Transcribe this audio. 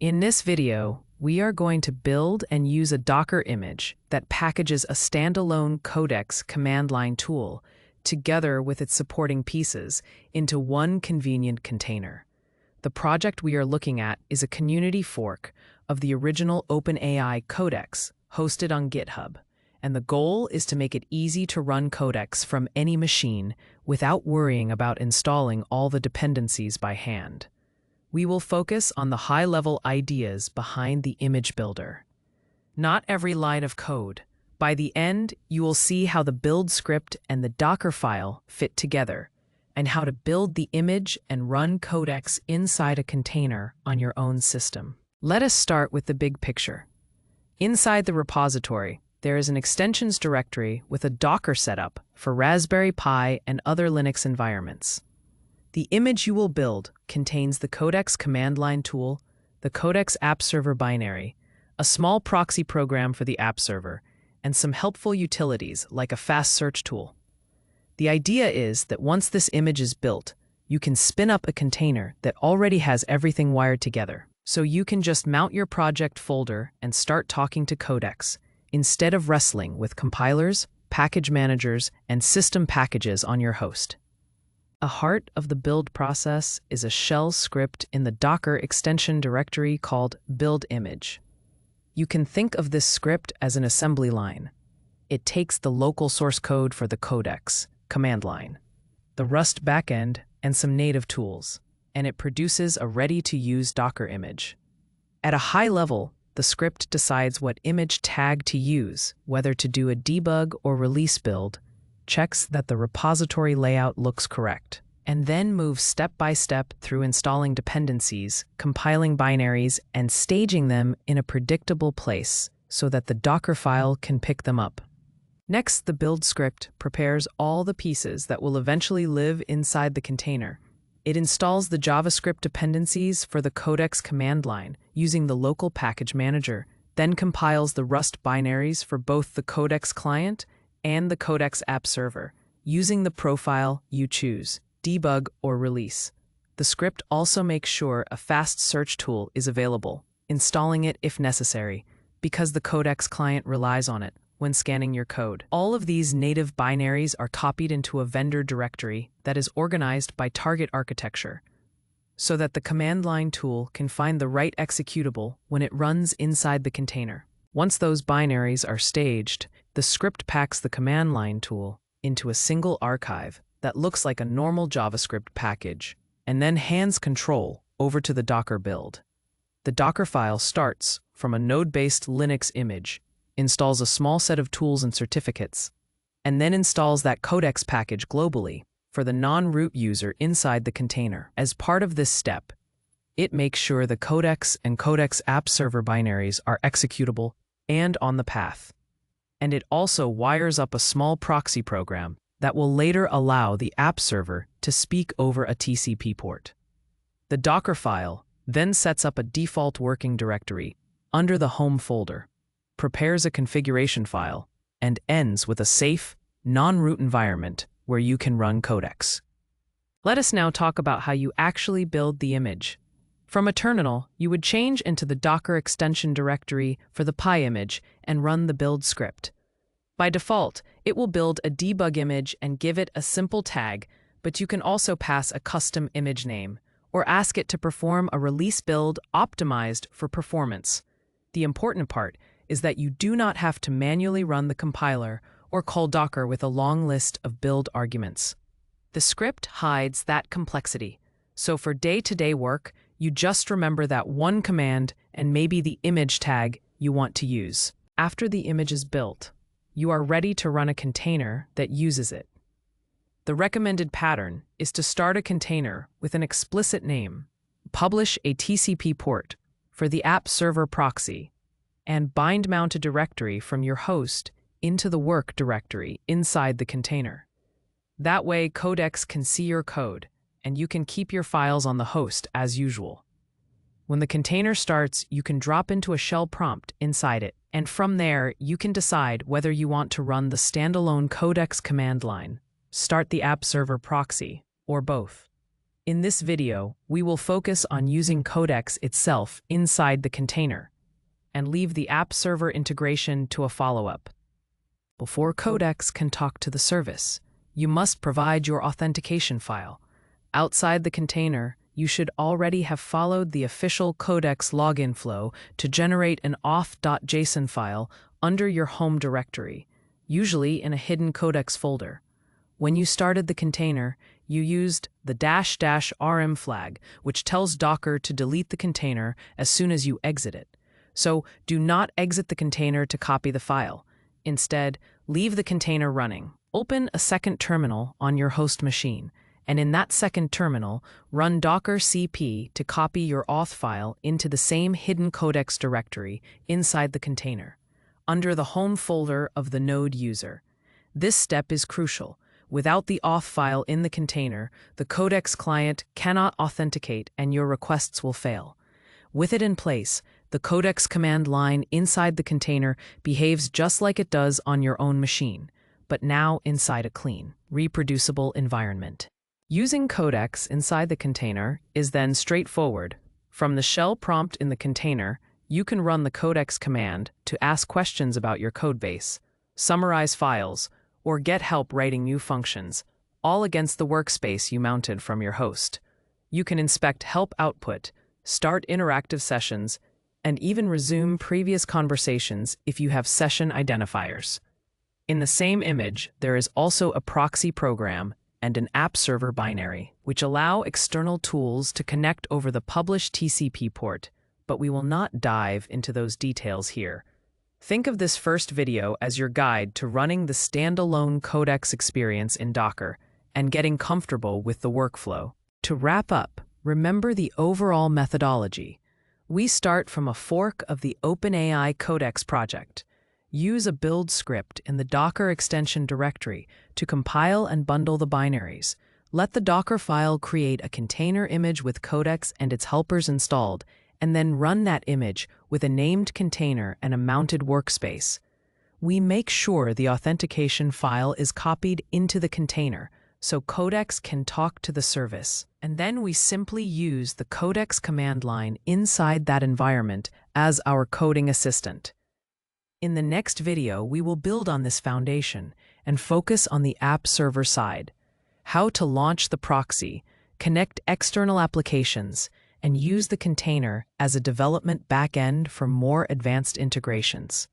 In this video, we are going to build and use a Docker image that packages a standalone codex command line tool together with its supporting pieces into one convenient container. The project we are looking at is a community fork of the original OpenAI codex hosted on GitHub, and the goal is to make it easy to run codex from any machine without worrying about installing all the dependencies by hand. We will focus on the high-level ideas behind the image builder. Not every line of code. By the end, you will see how the build script and the Docker file fit together, and how to build the image and run codex inside a container on your own system. Let us start with the big picture. Inside the repository, there is an extensions directory with a Docker setup for Raspberry Pi and other Linux environments. The image you will build contains the codex command line tool, the codex app server binary, a small proxy program for the app server, and some helpful utilities like a fast search tool. The idea is that once this image is built, you can spin up a container that already has everything wired together. So you can just mount your project folder and start talking to codex, instead of wrestling with compilers, package managers, and system packages on your host. The heart of the build process is a shell script in the Docker extension directory called build image. You can think of this script as an assembly line. It takes the local source code for the codex command line, the Rust backend, and some native tools, and it produces a ready-to-use Docker image. At a high level, the script decides what image tag to use, whether to do a debug or release build, checks that the repository layout looks correct, and then moves step by step through installing dependencies, compiling binaries, and staging them in a predictable place so that the Docker file can pick them up. Next, the build script prepares all the pieces that will eventually live inside the container. It installs the JavaScript dependencies for the codex command line using the local package manager, then compiles the Rust binaries for both the codex client and the codex app server, using the profile you choose, debug or release. The script also makes sure a fast search tool is available, installing it if necessary, because the codex client relies on it when scanning your code. All of these native binaries are copied into a vendor directory that is organized by target architecture, so that the command line tool can find the right executable when it runs inside the container. Once those binaries are staged, the script packs the command line tool into a single archive that looks like a normal JavaScript package, and then hands control over to the Docker build. The Docker file starts from a node-based Linux image, installs a small set of tools and certificates, and then installs that codex package globally for the non-root user inside the container. As part of this step, it makes sure the codex and codex app server binaries are executable and on the path. And it also wires up a small proxy program that will later allow the app server to speak over a TCP port. The Docker file then sets up a default working directory under the home folder, prepares a configuration file, and ends with a safe, non-root environment where you can run codex. Let us now talk about how you actually build the image. From a terminal, you would change into the Docker extension directory for the Pi image and run the build script. By default, it will build a debug image and give it a simple tag, but you can also pass a custom image name or ask it to perform a release build optimized for performance. The important part is that you do not have to manually run the compiler or call Docker with a long list of build arguments. The script hides that complexity, so for day-to-day work, you just remember that one command and maybe the image tag you want to use. After the image is built, you are ready to run a container that uses it. The recommended pattern is to start a container with an explicit name, publish a TCP port for the app server proxy, and bind mount a directory from your host into the work directory inside the container. That way, codex can see your code, and you can keep your files on the host as usual. When the container starts, you can drop into a shell prompt inside it, and from there, you can decide whether you want to run the standalone codex command line, start the app server proxy, or both. In this video, we will focus on using Codex itself inside the container and leave the app server integration to a follow-up. Before Codex can talk to the service, you must provide your authentication file. Outside the container, you should already have followed the official Codex login flow to generate an auth.json file under your home directory, usually in a hidden Codex folder. When you started the container, you used the --rm flag, which tells Docker to delete the container as soon as you exit it. So do not exit the container to copy the file. Instead, leave the container running. Open a second terminal on your host machine, and in that second terminal, run docker cp to copy your auth file into the same hidden Codex directory inside the container, under the home folder of the node user. This step is crucial. Without the auth file in the container, the Codex client cannot authenticate and your requests will fail. With it in place, the Codex command line inside the container behaves just like it does on your own machine, but now inside a clean, reproducible environment. Using Codex inside the container is then straightforward. From the shell prompt in the container, you can run the Codex command to ask questions about your codebase, summarize files, or get help writing new functions, all against the workspace you mounted from your host. You can inspect help output, start interactive sessions, and even resume previous conversations if you have session identifiers. In the same image, there is also a proxy program and an app server binary, which allow external tools to connect over the published TCP port, but we will not dive into those details here. Think of this first video as your guide to running the standalone Codex experience in Docker and getting comfortable with the workflow. To wrap up, remember the overall methodology. We start from a fork of the OpenAI Codex project. Use a build script in the Docker extension directory to compile and bundle the binaries. Let the Docker file create a container image with Codex and its helpers installed, and then run that image with a named container and a mounted workspace. We make sure the authentication file is copied into the container so Codex can talk to the service, and then we simply use the Codex command line inside that environment as our coding assistant. In the next video, we will build on this foundation and focus on the app server side, how to launch the proxy, connect external applications, and use the container as a development backend for more advanced integrations.